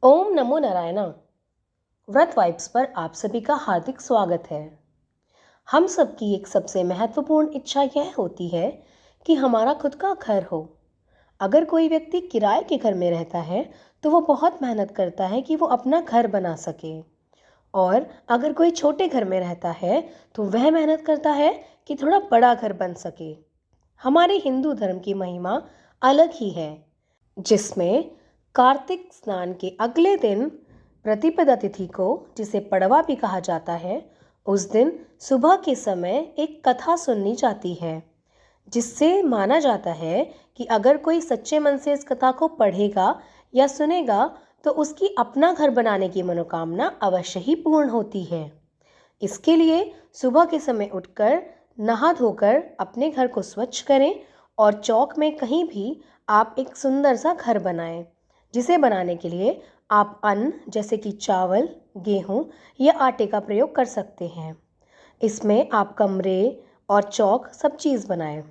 ओम नमो नारायणा। व्रत वाइब्स पर आप सभी का हार्दिक स्वागत है। हम सबकी एक सबसे महत्वपूर्ण इच्छा यह होती है कि हमारा खुद का घर हो। अगर कोई व्यक्ति किराए के घर में रहता है तो वो बहुत मेहनत करता है कि वो अपना घर बना सके, और अगर कोई छोटे घर में रहता है तो वह मेहनत करता है कि थोड़ा बड़ा घर बन सके। हमारे हिंदू धर्म की महिमा अलग ही है, जिसमें कार्तिक स्नान के अगले दिन प्रतिपदा तिथि को, जिसे पड़वा भी कहा जाता है, उस दिन सुबह के समय एक कथा सुननी जाती है, जिससे माना जाता है कि अगर कोई सच्चे मन से इस कथा को पढ़ेगा या सुनेगा तो उसकी अपना घर बनाने की मनोकामना अवश्य ही पूर्ण होती है। इसके लिए सुबह के समय उठकर नहा धोकर अपने घर को स्वच्छ करें और चौक में कहीं भी आप एक सुंदर सा घर बनाएं, जिसे बनाने के लिए आप अन्न जैसे कि चावल, गेहूं या आटे का प्रयोग कर सकते हैं। इसमें आप कमरे और चौक सब चीज़ बनाएं।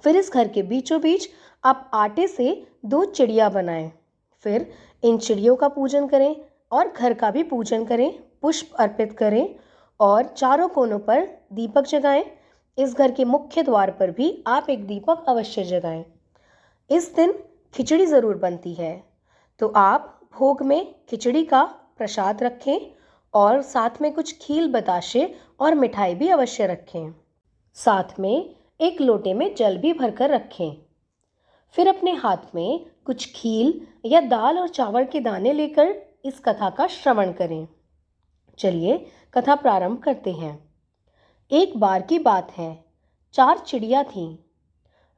फिर इस घर के बीचों बीच आप आटे से 2 चिड़िया बनाएं। फिर इन चिड़ियों का पूजन करें और घर का भी पूजन करें, पुष्प अर्पित करें और चारों कोनों पर दीपक जगाएं। इस घर के मुख्य द्वार पर भी आप एक दीपक अवश्य जगाएं। इस दिन खिचड़ी ज़रूर बनती है, तो आप भोग में खिचड़ी का प्रसाद रखें और साथ में कुछ खील बताशे और मिठाई भी अवश्य रखें। साथ में एक लोटे में जल भी भरकर रखें। फिर अपने हाथ में कुछ खील या दाल और चावल के दाने लेकर इस कथा का श्रवण करें। चलिए कथा प्रारंभ करते हैं। एक बार की बात है, 4 चिड़िया थीं।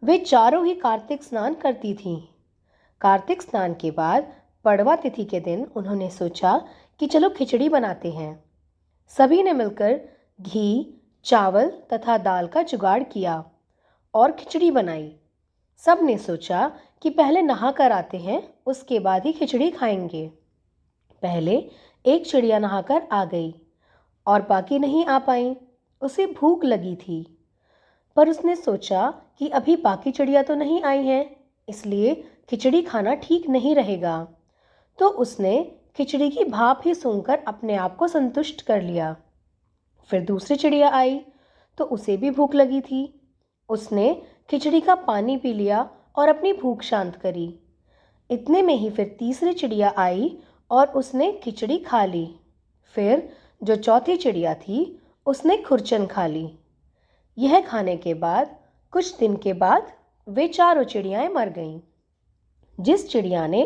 वे चारों ही कार्तिक स्नान करती थीं। कार्तिक स्नान के बाद पड़वा तिथि के दिन उन्होंने सोचा कि चलो खिचड़ी बनाते हैं। सभी ने मिलकर घी, चावल तथा दाल का जुगाड़ किया और खिचड़ी बनाई। सब ने सोचा कि पहले नहा कर आते हैं, उसके बाद ही खिचड़ी खाएंगे। पहले एक चिड़िया नहाकर आ गई और बाकी नहीं आ पाई। उसे भूख लगी थी, पर उसने सोचा कि अभी बाकी चिड़िया तो नहीं आई हैं, इसलिए खिचड़ी खाना ठीक नहीं रहेगा। तो उसने खिचड़ी की भाप ही सूंघकर अपने आप को संतुष्ट कर लिया। फिर दूसरी चिड़िया आई तो उसे भी भूख लगी थी। उसने खिचड़ी का पानी पी लिया और अपनी भूख शांत करी। इतने में ही फिर तीसरी चिड़िया आई और उसने खिचड़ी खा ली। फिर जो चौथी चिड़िया थी उसने खुरचन खा ली। यह खाने के बाद कुछ दिन के बाद वे चारों चिड़ियाएं मर गईं। जिस चिड़िया ने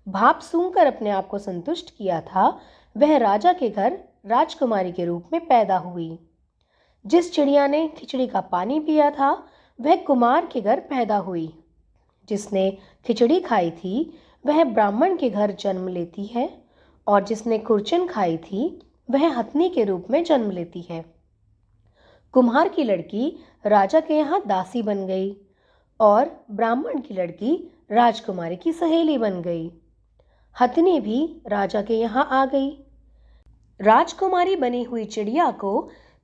भाप सूंघकर अपने आप को संतुष्ट किया था, वह राजा के घर राजकुमारी के रूप में पैदा हुई। जिस चिड़िया ने खिचड़ी का पानी पिया था, वह कुमार के घर पैदा हुई। जिसने खिचड़ी खाई थी वह ब्राह्मण के घर जन्म लेती है, और जिसने खुरचन खाई थी वह हथनी के रूप में जन्म लेती है। कुम्हार की लड़की राजा के यहाँ दासी बन गई और ब्राह्मण की लड़की राजकुमारी की सहेली बन गई। हथनी भी राजा के यहाँ आ गई। राजकुमारी बनी हुई चिड़िया को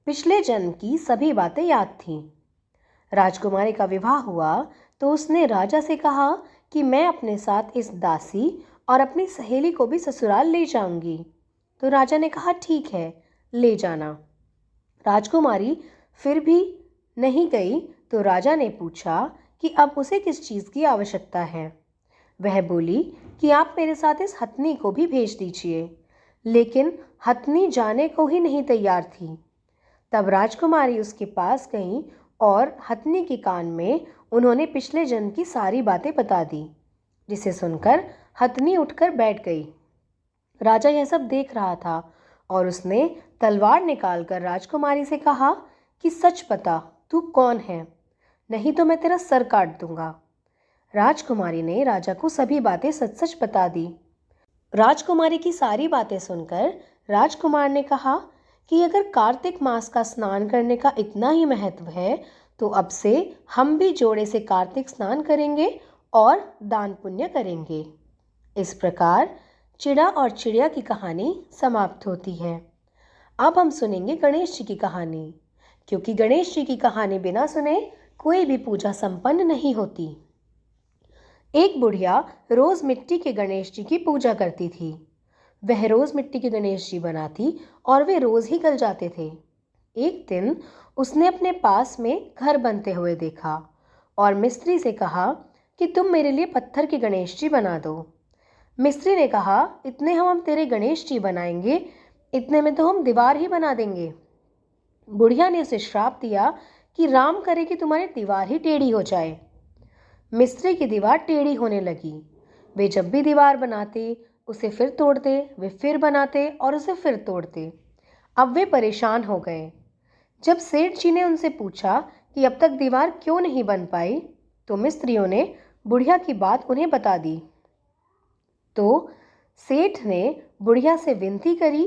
पिछले जन्म की सभी बातें याद थीं। राजकुमारी का विवाह हुआ तो उसने राजा से कहा कि मैं अपने साथ इस दासी और अपनी सहेली को भी ससुराल ले जाऊंगी। तो राजा ने कहा ठीक है, ले जाना। राजकुमारी फिर भी नहीं गई तो राजा ने पूछा कि अब उसे किस चीज़ की आवश्यकता है। वह बोली कि आप मेरे साथ इस हथनी को भी भेज दीजिए, लेकिन हथनी जाने को ही नहीं तैयार थी। तब राजकुमारी उसके पास गई और हथनी के कान में उन्होंने पिछले जन्म की सारी बातें बता दी, जिसे सुनकर हथनी उठकर बैठ गई। राजा यह सब देख रहा था और उसने तलवार निकालकर राजकुमारी से कहा कि सच बता, तू कौन है, नहीं तो मैं तेरा सर काट दूंगा। राजकुमारी ने राजा को सभी बातें सच सच बता दी। राजकुमारी की सारी बातें सुनकर राजकुमार ने कहा कि अगर कार्तिक मास का स्नान करने का इतना ही महत्व है तो अब से हम भी जोड़े से कार्तिक स्नान करेंगे और दान पुण्य करेंगे। इस प्रकार चिड़ा और चिड़िया की कहानी समाप्त होती है। अब हम सुनेंगे गणेश जी की कहानी, क्योंकि गणेश जी की कहानी बिना सुने कोई भी पूजा संपन्न नहीं होती। एक बुढ़िया रोज मिट्टी के गणेश जी की पूजा करती थी। वह रोज मिट्टी के गणेश जी बनाती और वे रोज ही गल जाते थे। एक दिन उसने अपने पास में घर बनते हुए देखा और मिस्त्री से कहा कि तुम मेरे लिए पत्थर के गणेश जी बना दो। मिस्त्री ने कहा, इतने हम तेरे गणेश जी बनाएंगे, इतने में तो हम दीवार ही बना देंगे। बुढ़िया ने उसे श्राप दिया कि राम करे कि तुम्हारी दीवार ही टेढ़ी हो जाए। मिस्त्री की दीवार टेढ़ी होने लगी। वे जब भी दीवार बनाते उसे फिर तोड़ते, वे फिर बनाते और उसे फिर तोड़ते। अब वे परेशान हो गए। जब सेठ जी ने उनसे पूछा कि अब तक दीवार क्यों नहीं बन पाई, तो मिस्त्रियों ने बुढ़िया की बात उन्हें बता दी। तो सेठ ने बुढ़िया से विनती करी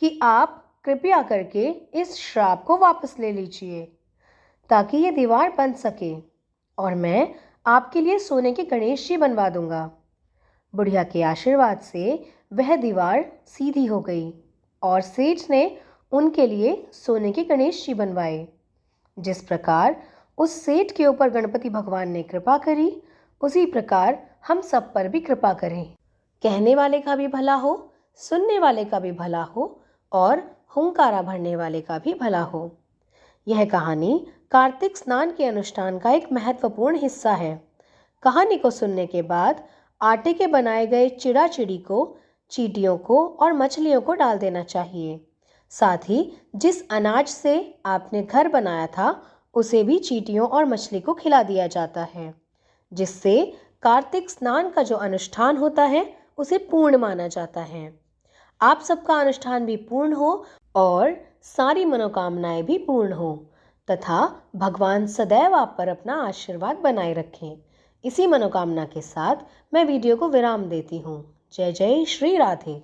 कि आप कृपया करके इस श्राप को वापस ले लीजिए ताकि ये दीवार बन सके और मैं आपके लिए सोने के गणेश जी बनवा दूंगा। बुढ़िया के आशीर्वाद से वह दीवार सीधी हो गई और सेठ ने उनके लिए सोने के गणेश जी बनवाए। जिस प्रकार उस सेठ के ऊपर गणपति भगवान ने कृपा करी, उसी प्रकार हम सब पर भी कृपा करें। कहने वाले का भी भला हो, सुनने वाले का भी भला हो और हुंकारा भरने वाले का भी भला हो। यह कहानी कार्तिक स्नान के अनुष्ठान का एक महत्वपूर्ण हिस्सा है। कहानी को सुनने के बाद आटे के बनाए गए चिड़ा चिड़ी को, चींटियों को और मछलियों को डाल देना चाहिए। साथ ही जिस अनाज से आपने घर बनाया था उसे भी चींटियों और मछली को खिला दिया जाता है, जिससे कार्तिक स्नान का जो अनुष्ठान होता है उसे पूर्ण माना जाता है। आप सबका अनुष्ठान भी पूर्ण हो और सारी मनोकामनाएं भी पूर्ण हो तथा भगवान सदैव आप पर अपना आशीर्वाद बनाए रखें। इसी मनोकामना के साथ मैं वीडियो को विराम देती हूँ। जय जय श्री राधे।